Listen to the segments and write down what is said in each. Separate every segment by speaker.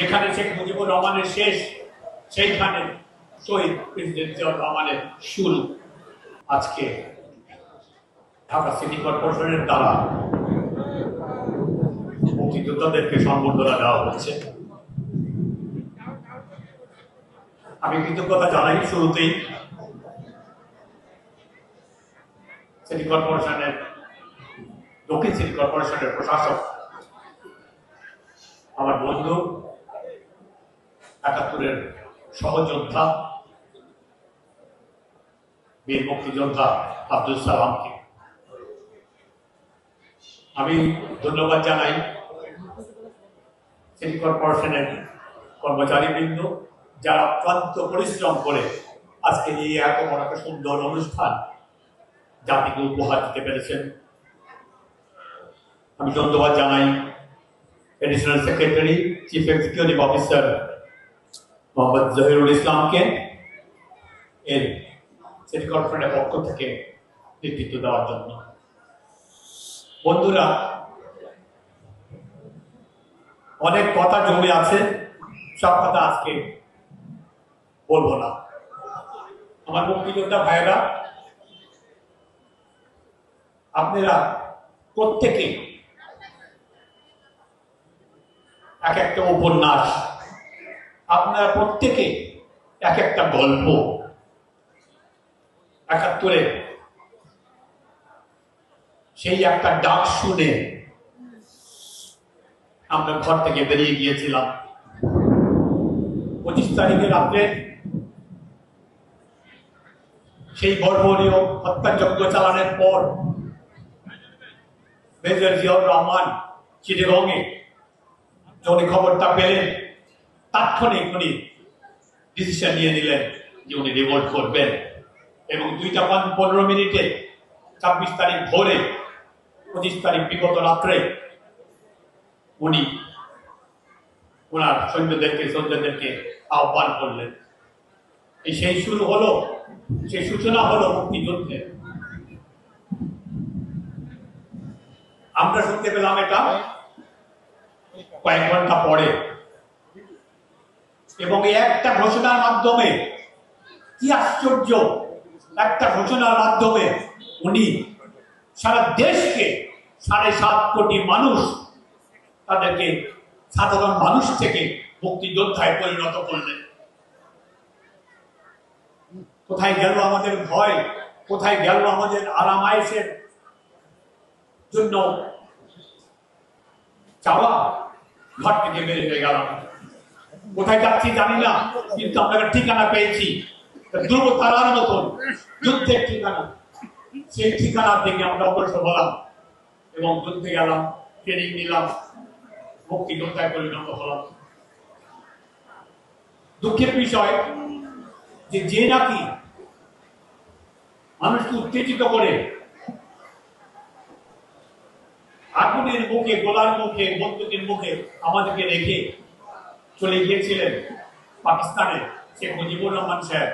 Speaker 1: যেখানে শেখ মুজিবুর রহমানের শেষ, সেইখানে শহীদ প্রেসিডেন্ট জিয়াউর রহমানের শুরু। আজকে ঢাকা সিটি কর্পোরেশনের দ্বারা মুক্তিযোদ্ধাদেরকে সম্বর্ধনা দেওয়া হচ্ছে। আমি কৃতজ্ঞতা জানাই শুরুতেই সিটি কর্পোরেশনের, দক্ষিণ সিটি কর্পোরেশনের প্রশাসক, আমার বন্ধু, ৭১-এর সহযোদ্ধা, বীর মুক্তিযোদ্ধা আব্দুল সালামকে। আমি ধন্যবাদ জানাই সিটি কর্পোরেশনের কর্মচারীবৃন্দ, যারা অক্লান্ত পরিশ্রম করে আজকে এই এত বড় একটা সুন্দর অনুষ্ঠান জাতিকে উপহার দিতে পেরেছেন। আমি ধন্যবাদ জানাই additional secretary, chief executive officer Mohammad Zahirul ইসলামকে এর সিটি কর্পোরেশনের পক্ষ থেকে নেতৃত্ব দেওয়ার জন্য। বন্ধুরা, অনেক কথা জমে আছে, সব কথা আজকে বলবো না। আমার মুক্তিযোদ্ধা ভাইয়েরা, আপনারা প্রত্যেকে এক একটা উপন্যাস, আপনারা প্রত্যেকে এক একটা গল্প, ৭১-এ সেই একটা ডাক শুনে আমরা ঘর থেকে বেরিয়ে গিয়েছিলাম। ২৫ তারিখে রাত্রে সেই বর্বরীয় হত্যাযজ্ঞ চালানোর পর মেজর জিয়াউর রহমান চিটাগংয়ে যখন খবরটা পেলেন, তাৎক্ষণিক উনি ডিসিশন নিয়ে নিলেন যে উনি রিভোল্ট করবেন, এবং ২টা ১৫ ২৬ তারিখ ভোরে, ২৫ তারিখ বিগত রাত্রে উনি ওনার সৈন্যদেরকে আহ্বান করলেন। সেই শুরু হলো, সেই সূচনা হলো মুক্তিযুদ্ধের। আমরা শুনতে পেলাম এটা কয়েক ঘন্টা পরে, এবং এই একটা ঘোষণার মাধ্যমে, কি আশ্চর্য, একটা ঘোষণার মাধ্যমে উনি সারা দেশকে ৭.৫ কোটি মানুষ, তাদেরকে সাধারণ মানুষ থেকে মুক্তিযোদ্ধায় পরিণত করলেন। কোথায় গেল আমাদের ভয়? কোথায় গেল আমাদের আরামায়েশের জন্য চাওয়া? ঘর থেকে বের হয়ে গেলাম। কোথায় যাচ্ছি জানি না, কিন্তু আমরা ঠিকানা পেয়েছি, ধ্রুব তারার মতন যুদ্ধের ঠিকানা। সেই ঠিকানার দিকে আমরা অগ্রসর হলাম এবং যুদ্ধে গেলাম, ট্রেনিং নিলাম, মুক্তিযোদ্ধায় পরিণত হলাম। দুঃখের বিষয় যে নাকি মানুষকে উত্তেজিত করে আগুনের মুখে, গোলার মুখে, বন্দুকের মুখে আমাদেরকে রেখে চলে গিয়েছিলেন পাকিস্তানে শেখ মুজিবুর রহমান সাহেব।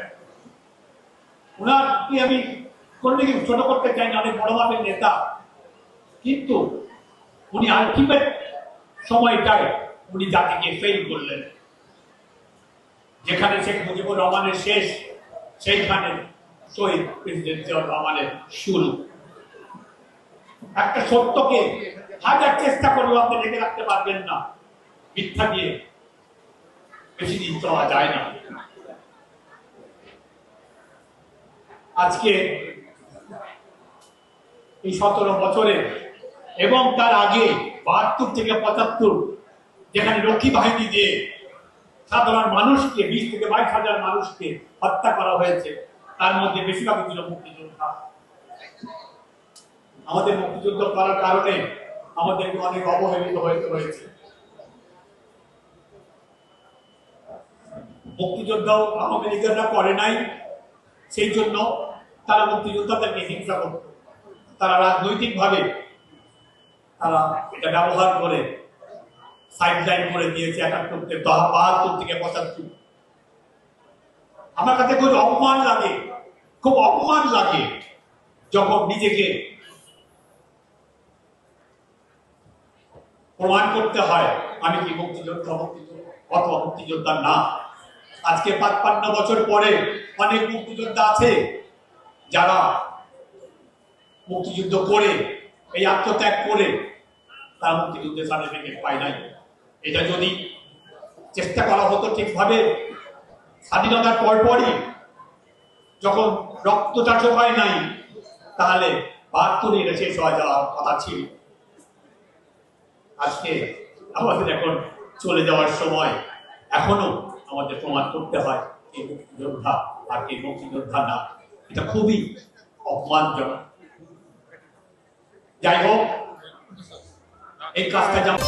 Speaker 1: ওনাকে আমি কোনদিকে ছোট করতে চাই না, অনেক বড় মাপের নেতা, কিন্তু উনি আলটিমেট সময়টায় উনি জাতিকে ফেল করলেন। যেখানে শেখ মুজিবুর রহমানের শেষ, সেইখানে শহীদ প্রেসিডেন্ট জিয়াউর রহমানের শুরু। একটা সত্যকে হাজার চেষ্টা করেও আপনি রেখে রাখতে পারবেন না, মিথ্যা দিয়ে বেশি দিন চলা যায় না। আজকে এই ১৭ বছরে এবং তার আগে ৭২ থেকে ৭৫, যেখানে রক্ষী বাহিনী দিয়ে সাধারণ মানুষকে, ২০ থেকে ২২ হাজার মানুষকে হত্যা করা হয়েছে, তার মধ্যে বেশিরভাগই ছিল মুক্তিযোদ্ধা। আমাদের মুক্তিযুদ্ধ করার কারণে আমাদেরকে অনেক অবহেলিত হতে হয়েছে। মুক্তিযোদ্ধাও আওয়ামী লীগেরা করে নাই, সেই জন্য তারা মুক্তিযোদ্ধাদেরকে হিংসা করত। তারা রাজনৈতিকভাবে তারা এটা ব্যবহার করে সাইডলাইন করে দিয়েছে ৭১ থেকে ৭২ থেকে ৭৫। আমার কাছে খুব অপমান লাগে, খুব অপমান লাগে যখন নিজেকে প্রমাণ করতে হয় আমি কি মুক্তিযোদ্ধা। অথবা মুক্তিযোদ্ধা না। আজকে ৫৫ বছর পরে অনেক মুক্তিযোদ্ধা আছে যারা মুক্তিযুদ্ধ করে এই আত্মত্যাগ করে তারা মুক্তিযুদ্ধের সার্টিফিকেট পায় নাই। এটা যদি চেষ্টা করা হতো ঠিকভাবে, স্বাধীনতার পরপরই যখন রক্তটা চোখায় নাই, তাহলে ৭২ এটা শেষ হয়ে যাওয়ার কথা ছিল। আজকে আমাদের এখন চলে যাওয়ার সময়, এখনো আমাদের প্রমাণ করতে হয় এই মুক্তিযোদ্ধা আর এই মুক্তিযোদ্ধা না। এটা খুবই অপমানজনক। যাই হোক, এই কাজটা যেমন